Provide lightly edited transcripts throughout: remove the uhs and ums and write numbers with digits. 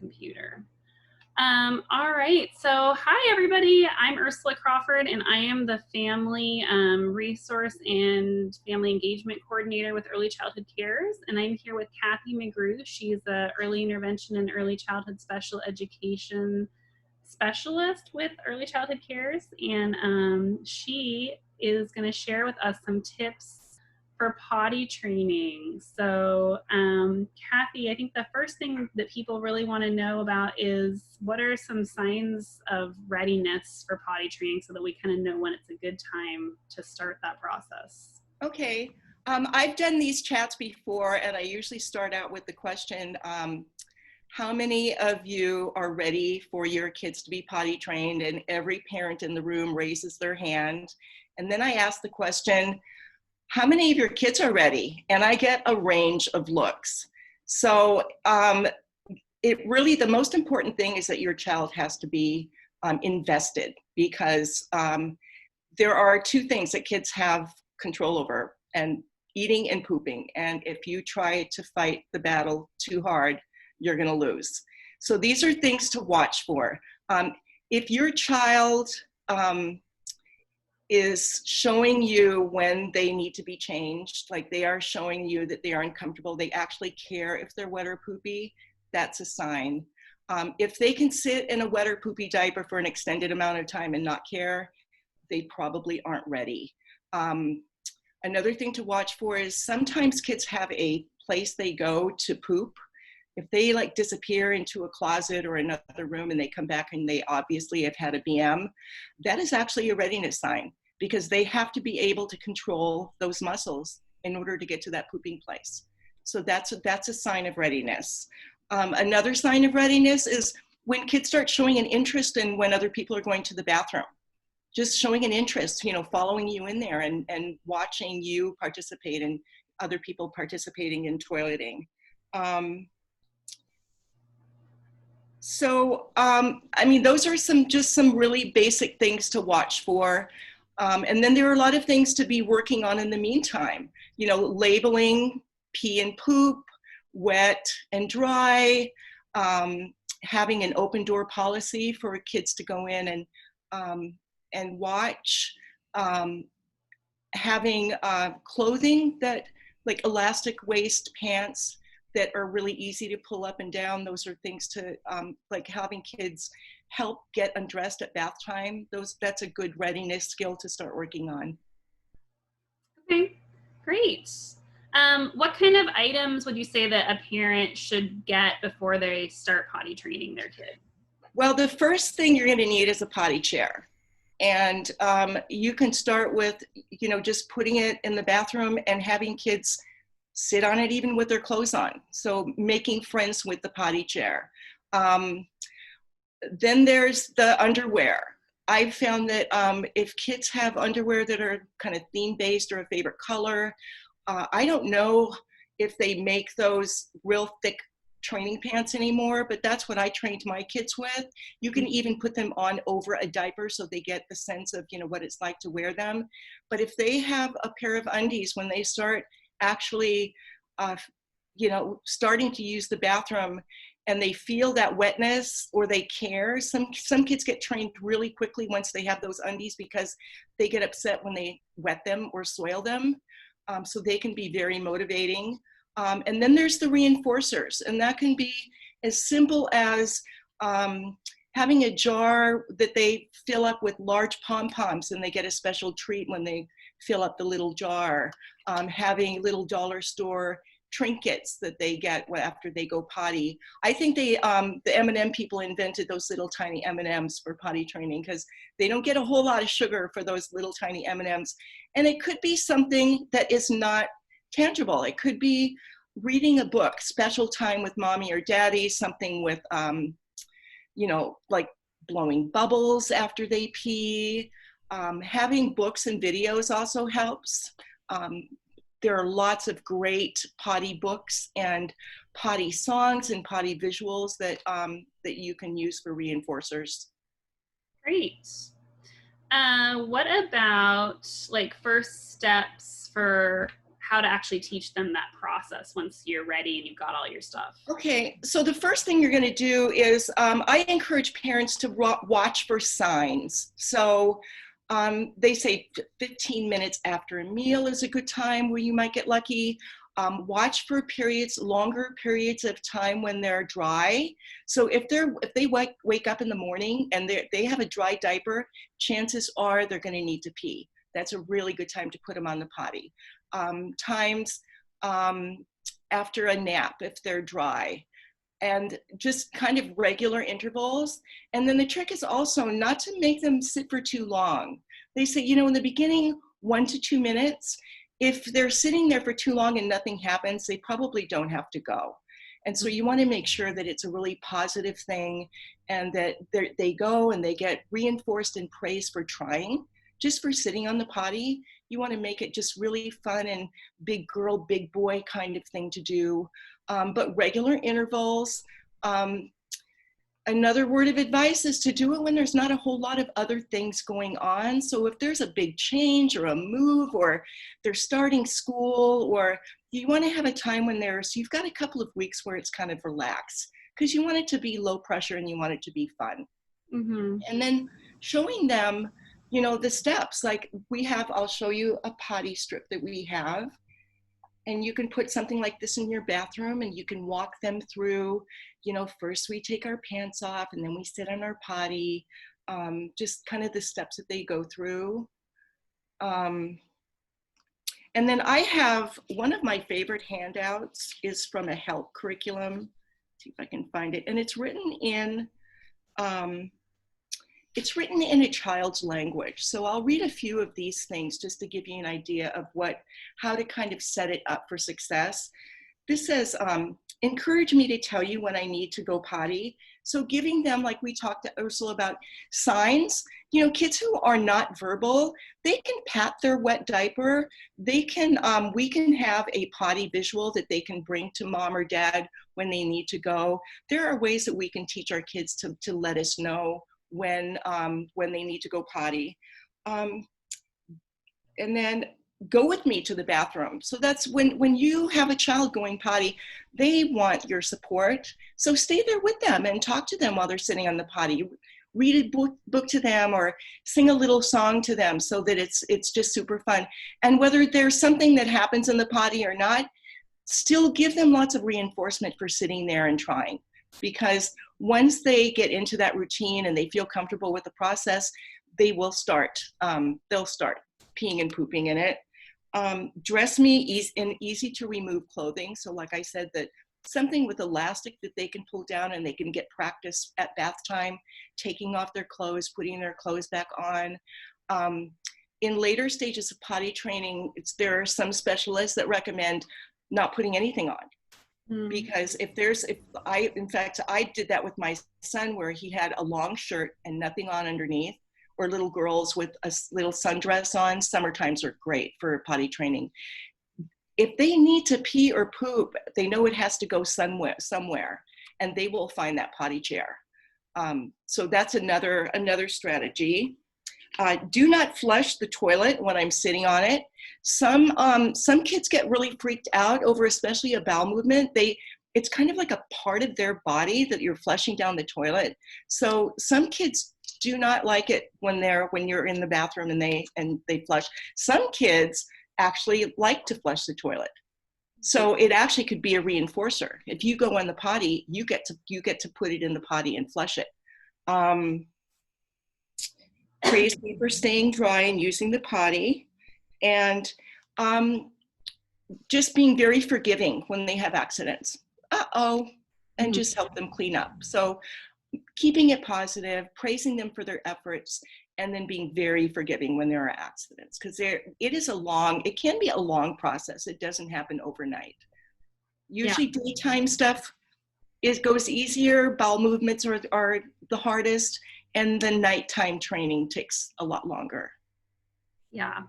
computer. All right, so hi everybody, I'm Ursula Crawford and I am the Family Resource and Family Engagement Coordinator with Early Childhood Cares, and I'm here with Kathy McGrew. She's the Early Intervention and Early Childhood Special Education Specialist with Early Childhood Cares, and she is going to share with us some tips for potty training. So Kathy, I think the first thing that people really want to know about is what are some signs of readiness for potty training so that we kind of know when it's a good time to start that process. Okay, I've done these chats before and I usually start out with the question, how many of you are ready for your kids to be potty trained? And every parent in the room raises their hand. And then I ask the question, how many of your kids are ready? And I get a range of looks. So the most important thing is that your child has to be invested, because there are two things that kids have control over, and eating and pooping. And if you try to fight the battle too hard, you're gonna lose. So these are things to watch for. If your child is showing you when they need to be changed, like they are showing you that they are uncomfortable, they actually care if they're wet or poopy, that's a sign. If they can sit in a wet or poopy diaper for an extended amount of time and not care, they probably aren't ready. Another thing to watch for is sometimes kids have a place they go to poop. If they like disappear into a closet or another room and they come back and they obviously have had a BM, that is actually a readiness sign, because they have to be able to control those muscles in order to get to that pooping place. So that's a sign of readiness. Another sign of readiness is when kids start showing an interest in when other people are going to the bathroom. Just showing an interest, following you in there and watching you participate and other people participating in toileting. Those are some really basic things to watch for. And then there are a lot of things to be working on in the meantime. Labeling pee and poop, wet and dry, having an open door policy for kids to go in and watch, having clothing that, like elastic waist pants, that are really easy to pull up and down. Those are things to, like having kids help get undressed at bath time. That's a good readiness skill to start working on. Okay, great. What kind of items would you say that a parent should get before they start potty training their kid? Well, the first thing you're gonna need is a potty chair. And you can start with, just putting it in the bathroom and having kids sit on it even with their clothes on. So making friends with the potty chair. Then there's the underwear. I've found that if kids have underwear that are kind of theme-based or a favorite color, I don't know if they make those real thick training pants anymore, but that's what I trained my kids with. You can even put them on over a diaper so they get the sense of, what it's like to wear them. But if they have a pair of undies when they start actually, starting to use the bathroom, and they feel that wetness or they care. Some kids get trained really quickly once they have those undies, because they get upset when they wet them or soil them. So they can be very motivating. And then there's the reinforcers, and that can be as simple as having a jar that they fill up with large pom-poms, and they get a special treat when they fill up the little jar. Having little dollar store trinkets that they get after they go potty. I think the M&M people invented those little tiny M&Ms for potty training, because they don't get a whole lot of sugar for those little tiny M&Ms. And it could be something that is not tangible. It could be reading a book, special time with mommy or daddy, something with, like blowing bubbles after they pee. Having books and videos also helps. There are lots of great potty books and potty songs and potty visuals that you can use for reinforcers. Great. What about like first steps for how to actually teach them that process once you're ready and you've got all your stuff. Okay, so the first thing you're going to do is I encourage parents to watch for signs. So they say 15 minutes after a meal is a good time where you might get lucky. Watch for periods, longer periods of time when they're dry. So if they wake up in the morning and they have a dry diaper, chances are they're going to need to pee. That's a really good time to put them on the potty. Times after a nap if they're dry, and just kind of regular intervals. And then the trick is also not to make them sit for too long. They say, in the beginning, 1 to 2 minutes. If they're sitting there for too long and nothing happens, they probably don't have to go. And so you want to make sure that it's a really positive thing and that they go and they get reinforced and praised for trying. Just for sitting on the potty, you want to make it just really fun and big girl, big boy kind of thing to do, but regular intervals. Another word of advice is to do it when there's not a whole lot of other things going on. So if there's a big change or a move or they're starting school, or you want to have a time when you've got a couple of weeks where it's kind of relaxed, because you want it to be low pressure and you want it to be fun. Mm-hmm. And then showing them the steps. Like I'll show you a potty strip that we have, and you can put something like this in your bathroom and you can walk them through, first we take our pants off and then we sit on our potty, just kind of the steps that they go through. And then I have one of my favorite handouts is from a health curriculum. See if I can find it. And it's written in a child's language. So I'll read a few of these things just to give you an idea of how to kind of set it up for success. This says, encourage me to tell you when I need to go potty. So giving them, like we talked to Ursula about, signs. Kids who are not verbal, they can pat their wet diaper. We can have a potty visual that they can bring to mom or dad when they need to go. There are ways that we can teach our kids to let us know when they need to go potty. And then go with me to the bathroom. So that's when you have a child going potty, they want your support. So stay there with them and talk to them while they're sitting on the potty. Read a book to them or sing a little song to them so that it's just super fun. And whether there's something that happens in the potty or not, still give them lots of reinforcement for sitting there and trying. Because once they get into that routine and they feel comfortable with the process, they will start. They'll start peeing and pooping in it. Dress me in easy to remove clothing. So like I said, that something with elastic that they can pull down and they can get practice at bath time, taking off their clothes, putting their clothes back on. In later stages of potty training, there are some specialists that recommend not putting anything on. Because I did that with my son where he had a long shirt and nothing on underneath, or little girls with a little sundress on. Summer times are great for potty training. If they need to pee or poop, they know it has to go somewhere, and they will find that potty chair. So that's another strategy. Do not flush the toilet when I'm sitting on it. Some kids get really freaked out over, especially a bowel movement. It's kind of like a part of their body that you're flushing down the toilet. So some kids do not like it when you're in the bathroom and they flush. Some kids actually like to flush the toilet. So it actually could be a reinforcer. If you go on the potty, you get to put it in the potty and flush it. Praise me for staying dry and using the potty, and just being very forgiving when they have accidents. And just help them clean up. So keeping it positive, praising them for their efforts, and then being very forgiving when there are accidents, because it can be a long process. It doesn't happen overnight. Usually daytime stuff goes easier. Bowel movements are the hardest, and the nighttime training takes a lot longer. Yeah.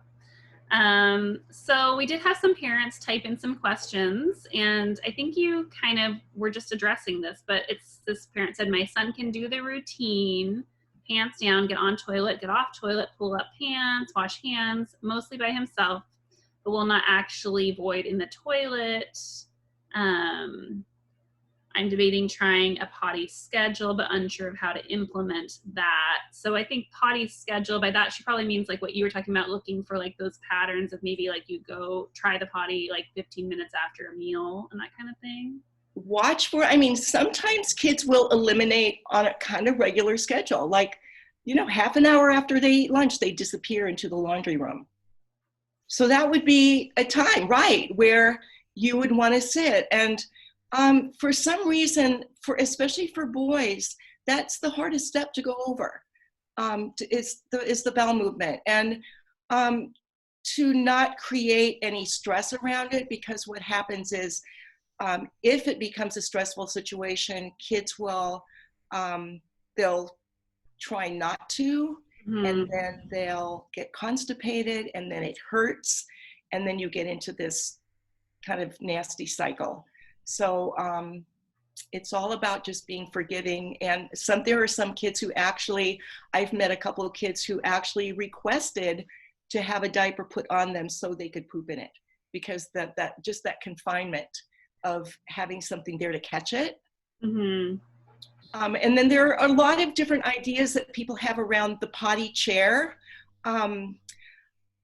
So we did have some parents type in some questions, and I think you kind of were just addressing this, but this parent said, my son can do the routine, pants down, get on toilet, get off toilet, pull up pants, wash hands, mostly by himself. but will not actually void in the toilet. I'm debating trying a potty schedule, but unsure of how to implement that. So I think potty schedule, by that she probably means like what you were talking about, looking for like those patterns of maybe like you go try the potty like 15 minutes after a meal and that kind of thing. Watch for, I mean, sometimes kids will eliminate on a kind of regular schedule. Like, you know, half an hour after they eat lunch, they disappear into the laundry room. So that would be a time, right, where you would want to sit. And for some reason, especially for boys, that's the hardest step to go over. Is the bowel movement, and to not create any stress around it, because what happens is if it becomes a stressful situation, kids will they'll try not to, and then they'll get constipated, and then it hurts, and then you get into this kind of nasty cycle. So it's all about just being forgiving. And there are some kids who actually, I've met a couple of kids who actually requested to have a diaper put on them so they could poop in it, because that confinement of having something there to catch it. Mm-hmm. And then there are a lot of different ideas that people have around the potty chair.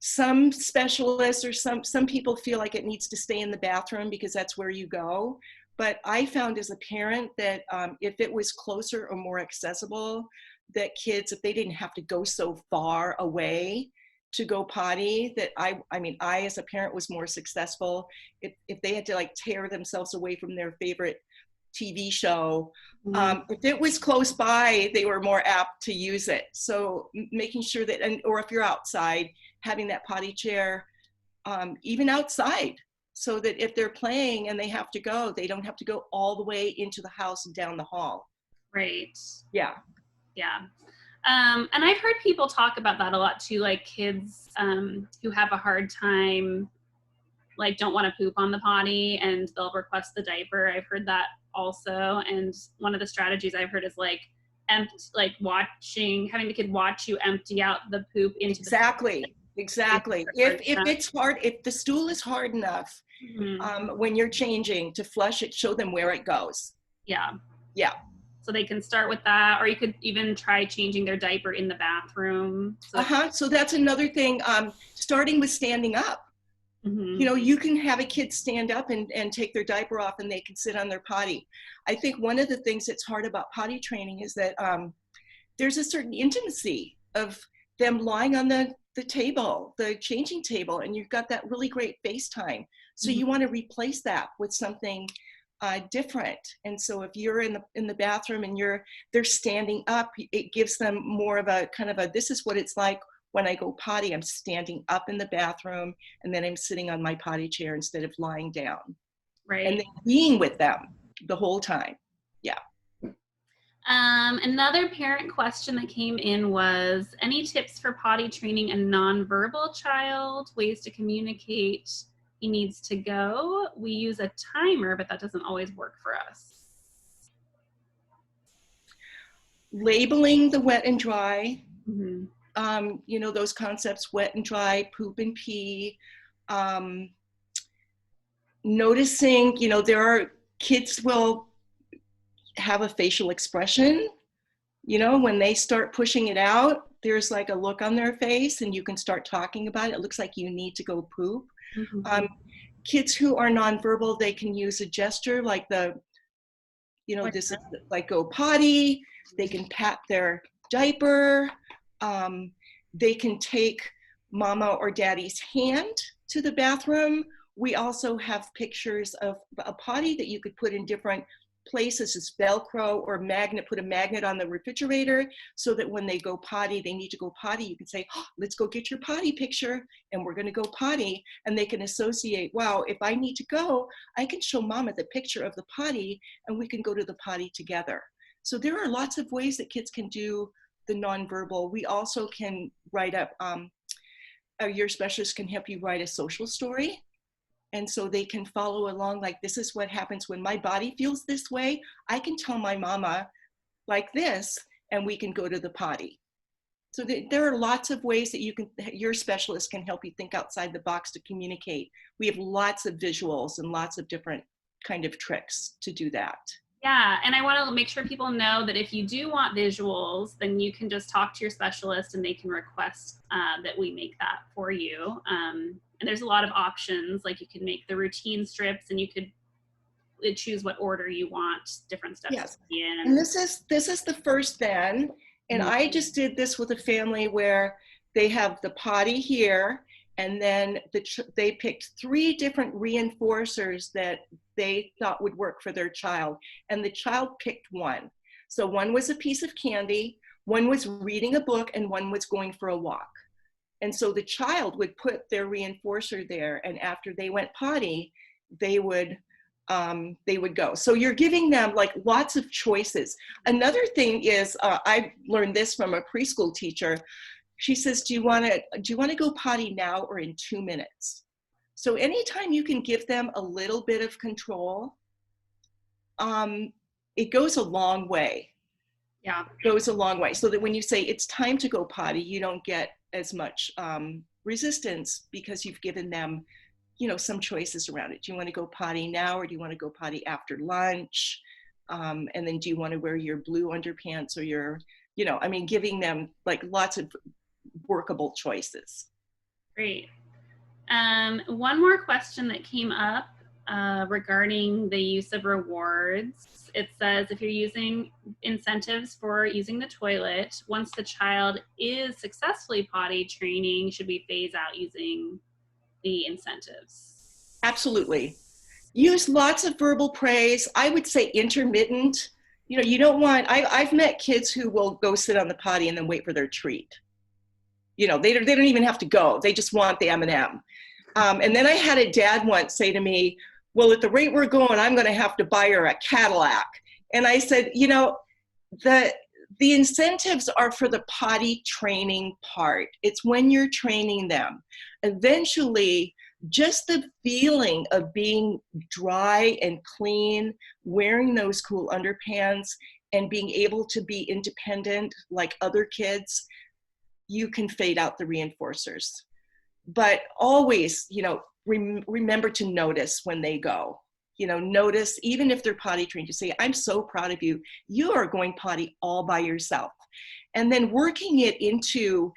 Some specialists or some people feel like it needs to stay in the bathroom because that's where you go. But I found as a parent that if it was closer or more accessible, that kids, if they didn't have to go so far away to go potty, that I mean, I as a parent was more successful. If they had to like tear themselves away from their favorite TV show, if it was close by, they were more apt to use it. So making sure that, or if you're outside, having that potty chair even outside, so that if they're playing and they have to go, they don't have to go all the way into the house and down the hall. Right. Yeah. Yeah. And I've heard people talk about that a lot too, like kids who have a hard time, like don't want to poop on the potty and they'll request the diaper. I've heard that also. And one of the strategies I've heard is like having the kid watch you empty out the poop into exactly. If it's hard, if the stool is hard enough, when you're changing, to flush it, show them where it goes. Yeah. Yeah. So they can start with that, or you could even try changing their diaper in the bathroom. So that's another thing, starting with standing up. You know, you can have a kid stand up and take their diaper off and they can sit on their potty. I think one of the things that's hard about potty training is that there's a certain intimacy of them lying on the table, the changing table, and you've got that really great FaceTime. So you want to replace that with something different. And so if you're in the bathroom and they're standing up, it gives them more of a kind of a, this is what it's like when I go potty. I'm standing up in the bathroom and then I'm sitting on my potty chair instead of lying down. Right. And then being with them the whole time. Yeah. Another parent question that came in was, any tips for potty training a nonverbal child, ways to communicate he needs to go? We use a timer, but that doesn't always work for us. Labeling the wet and dry, you know, those concepts, wet and dry, poop and pee. Noticing, you know, there are kids will have a facial expression, you know, when they start pushing it out, there's like a look on their face and you can start talking about it. It looks like you need to go poop. Kids who are nonverbal, they can use a gesture like this is like go potty. They can pat their diaper. They can take mama or daddy's hand to the bathroom. We also have pictures of a potty that you could put in different places. It's Velcro or magnet, put a magnet on the refrigerator so that when they go potty, they need to go potty. You can say, oh, let's go get your potty picture and we're going to go potty. And they can associate, wow, if I need to go, I can show mama the picture of the potty and we can go to the potty together. So there are lots of ways that kids can do the nonverbal. We also can write up, your specialist can help you write a social story. And so they can follow along, like, this is what happens when my body feels this way. I can tell my mama like this, and we can go to the potty. So there are lots of ways that your specialist can help you think outside the box to communicate. We have lots of visuals and lots of different kind of tricks to do that. Yeah, and I want to make sure people know that if you do want visuals, then you can just talk to your specialist and they can request that we make that for you. And there's a lot of options, like you can make the routine strips and you could choose what order you want different steps Yes. to be in. And this is the first then. And I just did this with a family where they have the potty here, and then they picked 3 different reinforcers that they thought would work for their child. And the child picked one. So one was a piece of candy, one was reading a book, and one was going for a walk. And so the child would put their reinforcer there, and after they went potty, they would go. So you're giving them like lots of choices. Another thing is, I learned this from a preschool teacher. She says, do you want to go potty now or in 2 minutes? So anytime you can give them a little bit of control, it goes a long way. Yeah. It goes a long way. So that when you say it's time to go potty, you don't get as much resistance because you've given them, some choices around it. Do you want to go potty now, or do you want to go potty after lunch? And then do you want to wear your blue underpants or your, giving them like lots of workable choices. Great. One more question that came up regarding the use of rewards. It says if you're using incentives for using the toilet, once the child is successfully potty training, should we phase out using the incentives? Absolutely. Use lots of verbal praise. I would say intermittent. You don't want, I've met kids who will go sit on the potty and then wait for their treat. They don't even have to go. They just want the M&M. And then I had a dad once say to me, well, at the rate we're going, I'm going to have to buy her a Cadillac. And I said, the incentives are for the potty training part. It's when you're training them. Eventually, just the feeling of being dry and clean, wearing those cool underpants, and being able to be independent like other kids, you can fade out the reinforcers. But always, remember to notice when they go. Notice, even if they're potty trained, you say, I'm so proud of you. You are going potty all by yourself. And then working it into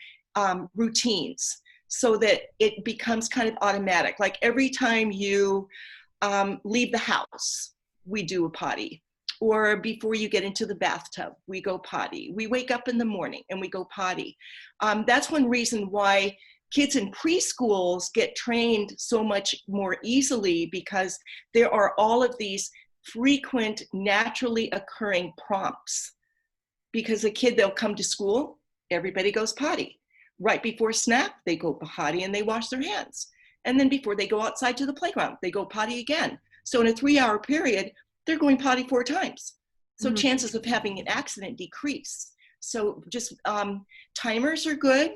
routines so that it becomes kind of automatic. Like every time you leave the house, we do a potty. Or before you get into the bathtub, we go potty. We wake up in the morning and we go potty. That's one reason why kids in preschools get trained so much more easily, because there are all of these frequent, naturally occurring prompts. Because a kid, they'll come to school, everybody goes potty. Right before snack, they go potty and they wash their hands. And then before they go outside to the playground, they go potty again. So in a 3-hour period, they're going potty 4 times. So chances of having an accident decrease. So just timers are good.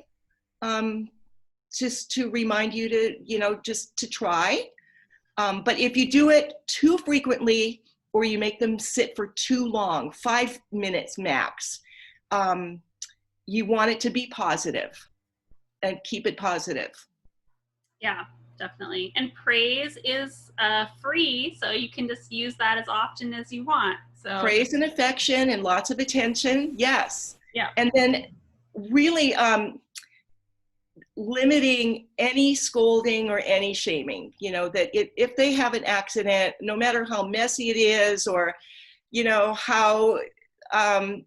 Just to remind you to, just to try. But if you do it too frequently, or you make them sit for too long, 5 minutes max, you want it to be positive and keep it positive. Yeah, definitely. And praise is free, so you can just use that as often as you want. So praise and affection and lots of attention, yes. Yeah. And then really limiting any scolding or any shaming, that if they have an accident, no matter how messy it is, or, how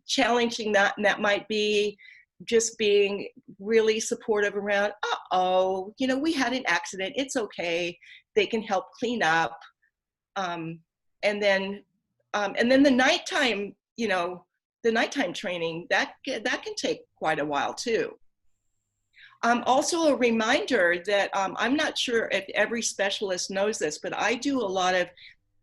challenging that might be, just being really supportive around, we had an accident, it's okay, they can help clean up. And then the nighttime, the nighttime training, that can take quite a while too. Also a reminder that I'm not sure if every specialist knows this, but I do a lot of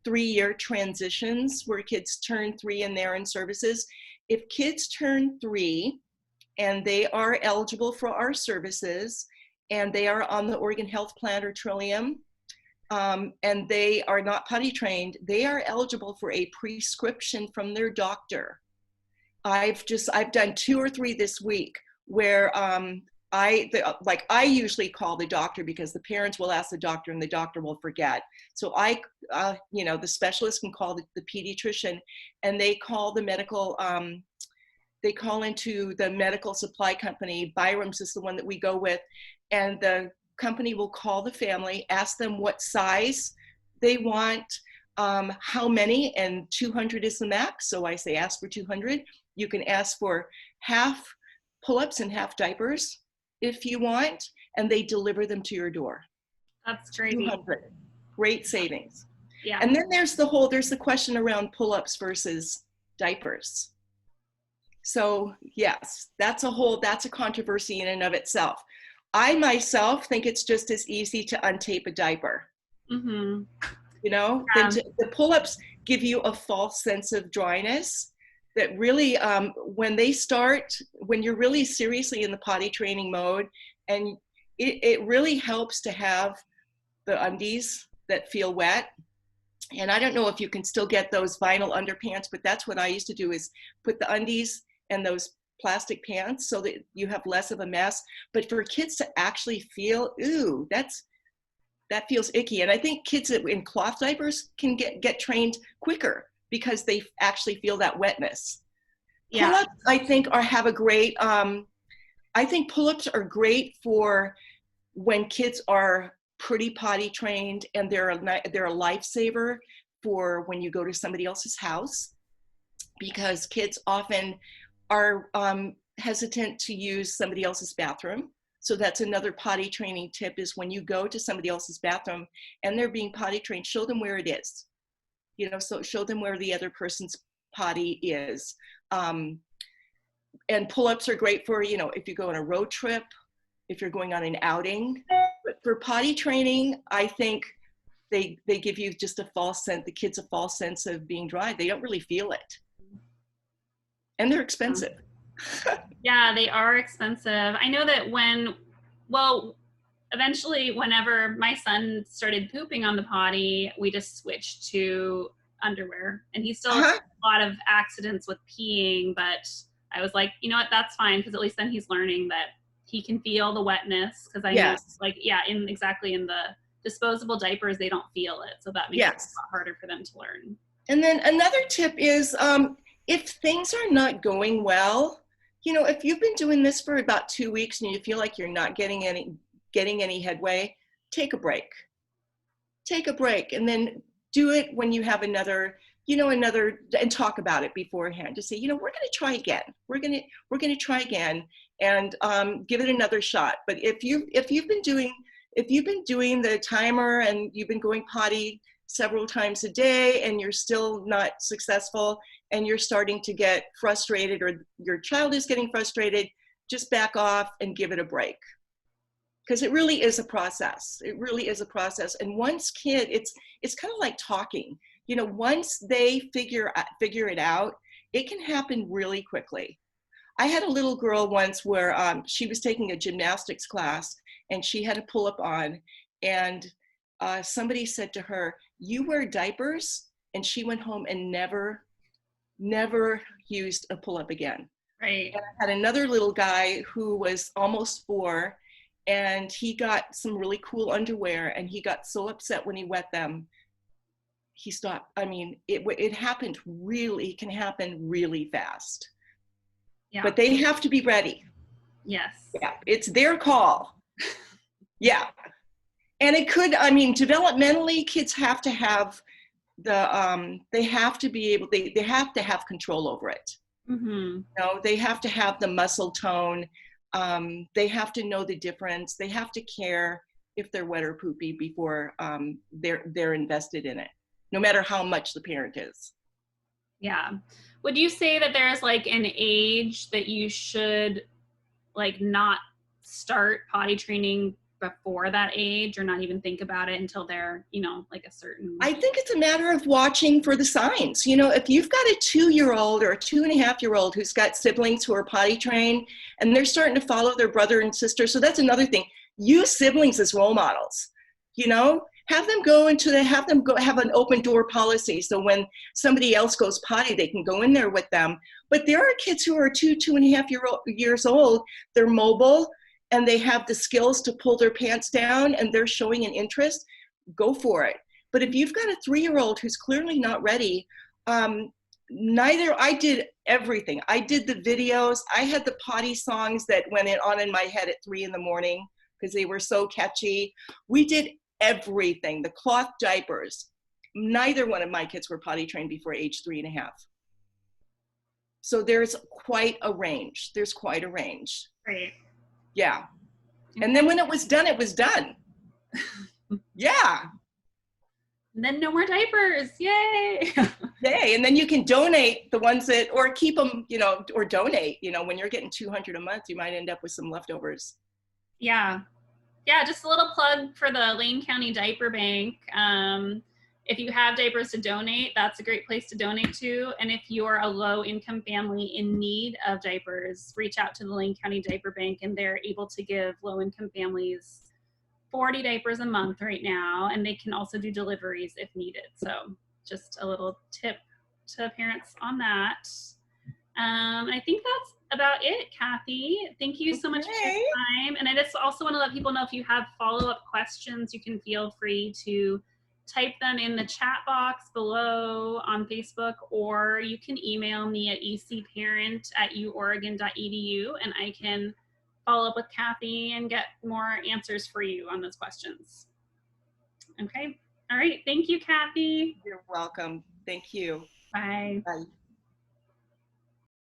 3-year transitions where kids turn 3 and they're in services. If kids turn 3 and they are eligible for our services and they are on the Oregon Health Plan or Trillium, and they are not potty trained, they are eligible for a prescription from their doctor. I've done 2 or 3 this week where I usually call the doctor because the parents will ask the doctor and the doctor will forget. So the specialist can call the pediatrician, and they call the medical, they call into the medical supply company. Byram's is the one that we go with, and the company will call the family, ask them what size they want, how many, and 200 is the max. So I say ask for 200. You can ask for half pull-ups and half diapers if you want, and they deliver them to your door. That's great. 200. Great savings. Yeah. And then there's the question around pull-ups versus diapers. So yes, that's a controversy in and of itself. I myself think it's just as easy to untape a diaper. Mm-hmm. The pull-ups give you a false sense of dryness that really, when you're really seriously in the potty training mode, and it really helps to have the undies that feel wet. And I don't know if you can still get those vinyl underpants, but that's what I used to do, is put the undies and those plastic pants so that you have less of a mess. But for kids to actually feel, ooh, that feels icky. And I think kids in cloth diapers can get trained quicker because they actually feel that wetness. Yeah. Pull-ups, I think, have a great, I think pull-ups are great for when kids are pretty potty trained, and they're a lifesaver for when you go to somebody else's house, because kids often are hesitant to use somebody else's bathroom. So that's another potty training tip, is when you go to somebody else's bathroom and they're being potty trained, show them where it is. So show them where the other person's potty is. And pull-ups are great for, if you go on a road trip, if you're going on an outing. But for potty training, I think they give you just the kids a false sense of being dry. They don't really feel it. And they're expensive. Yeah, they are expensive. I know that eventually whenever my son started pooping on the potty, we just switched to underwear, and he still has a lot of accidents with peeing, but I was like, you know what, that's fine, because at least then he's learning that he can feel the wetness, because I know, in the disposable diapers, they don't feel it, so that makes it a lot harder for them to learn. And then another tip is, if things are not going well, if you've been doing this for about 2 weeks and you feel like you're not getting any headway, take a break. Take a break, and then do it when you have another, and talk about it beforehand. To say, we're going to try again. We're going to try again, and give it another shot. But if you've been doing the timer and you've been going potty several times a day and you're still not successful, and you're starting to get frustrated, or your child is getting frustrated, just back off and give it a break. Because it really is a process. It really is a process. And once it's kind of like talking. Once they figure it out, it can happen really quickly. I had a little girl once where she was taking a gymnastics class, and she had a pull-up on, and somebody said to her, "You wear diapers?" And she went home and never used a pull-up again. Right. And I had another little guy who was almost 4, and he got some really cool underwear, and he got so upset when he wet them, he stopped. I mean, it can happen really fast. Yeah. But they have to be ready. Yes. Yeah, it's their call. Yeah. And developmentally, kids have to have they have to have control over it. Mm-hmm. They have to have the muscle tone. They have to know the difference. They have to care if they're wet or poopy before they're invested in it, no matter how much the parent is. Yeah. Would you say that there's like an age that you should not start potty training before that age, or not even think about it until they're, a certain... I think it's a matter of watching for the signs. If you've got a 2-year-old or a 2.5-year-old who's got siblings who are potty trained, and they're starting to follow their brother and sister. So that's another thing. Use siblings as role models, have them have an open door policy. So when somebody else goes potty, they can go in there with them. But there are kids who are 2.5 years old. They're mobile and they have the skills to pull their pants down and they're showing an interest. Go for it. But if you've got a 3-year-old who's clearly not ready, I did everything. I did the videos. I had the potty songs that went on in my head at 3 in the morning because they were so catchy. We did everything, the cloth diapers. Neither one of my kids were potty trained before age 3.5. So there's quite a range. There's quite a range. Right. Yeah. And then when it was done, it was done. Yeah. And then no more diapers. Yay. Yay. And then you can donate the ones that, or keep them, or donate, when you're getting 200 a month, you might end up with some leftovers. Yeah. Yeah. Just a little plug for the Lane County Diaper Bank. If you have diapers to donate, that's a great place to donate to. And if you're a low income family in need of diapers, reach out to the Lane County Diaper Bank and they're able to give low income families 40 diapers a month right now. And they can also do deliveries if needed. So just a little tip to parents on that. I think that's about it, Kathy. Thank you so much for your time. And I just also want to let people know if you have follow-up questions, you can feel free to type them in the chat box below on Facebook, or you can email me at ecparent@uoregon.edu and I can follow up with Kathy and get more answers for you on those questions. Okay. All right. Thank you, Kathy. You're welcome. Thank you. Bye. Bye.